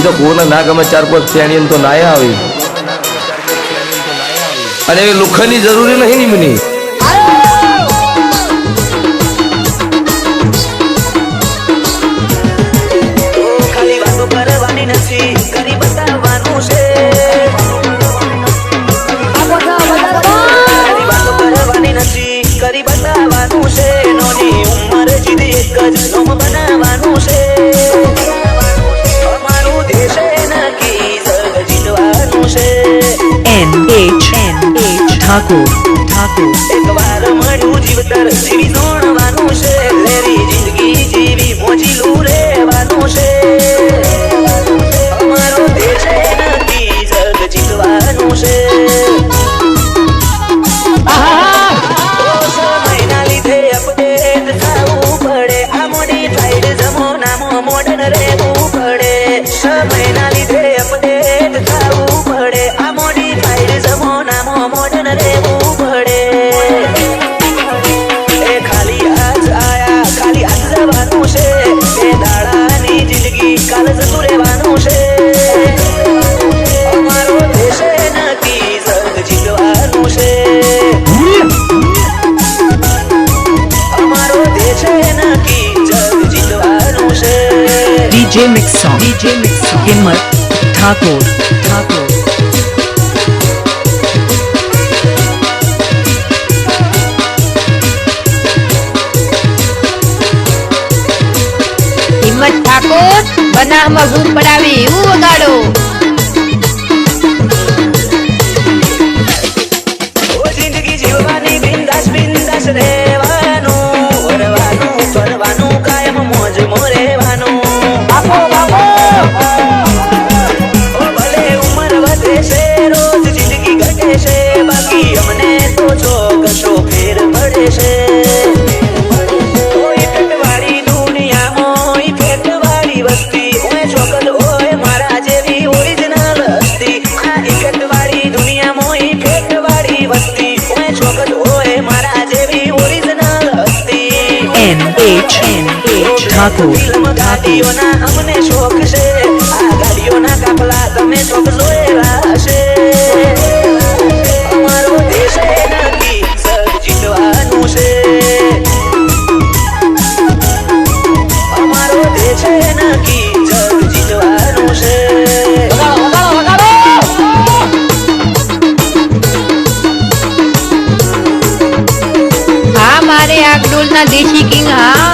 તો કોને ના ગમે 4-5 ફેણી તો નાયા આવી અને એ લુખાની જરૂરી નહીં ની મની ખાલી વાતો કરવાની નથી કરી બતાવવાનું છે ખાલી વાતો કરવાની નથી કરી બતાવવાનું છે નોની ઉંમર જીદ એક જ નોમ બનાવવાનું છે અમારું દેશ નક્કી જગ જીતવાનું છે ઠાકોર એક વાર મળ્યું જીવતર જીવી જોણવાનું છે લેરી જિંદગી જીવી મોજીલું રહેવાનું છે અમારો દેશ નક્કી જગ જીતવાનું છે સમયના લીધે અપડેટ થવું પડે આ મોડિફાઈડ જમાનામાં મોડર્ન રહેવું પડે સમયના લીધે અપડેટ થવું પડે આ મોડિફાઈડ જમાનામાં મોડર્ન રહેવું પડે એ ખાલી આજ આયા ખાલી આજ જવાનું છે એ દાડાની જિંદગી કાલ જતું રહેવાનું છે અમારો દેશ નક્કી જગ જીતવાનું છે અમારો દેશ નક્કી જગ જીતવાનું છે DJ Mix Song હિંમત ઠાકોર હિંમત ઠાકોર બનાવમાં ભૂત પડાવે એવું વગાડો ઓ જિંદગી જીવવાની બિંદાસ બિંદાસ રહેવાનું ફરવાનું ફરવાનું કાયમ મોજ રહેવાનું ઓ ભલે ઉંમર વધે છે રોજ જિંદગી ઘટે છે બાકી અમને તો જો કશો ફેર પડે છે કોઈ પેટવાળી દુનિયામાં પેટવાળી વસ્તી ઓય ચોકલ ઓય મારા જેવી ઓરિજિનલ હસ્તી આ ઇકટવાળી દુનિયામાં પેટવાળી વસ્તી ઓય ચોકલ ઓય મારા જેવી ઓરિજિનલ હસ્તી ઠાકોર ગાડીઓના અમને શોખ છે આ ગાડીઓના કાફલા તમે શોખ જોયેલા હશે અમારો દેશ નક્કી જગ જીતવાનું છે અમારો દેશ નક્કી જગ જીતવાનું છે હા મારે આકડોલના દેશી કિંગ હા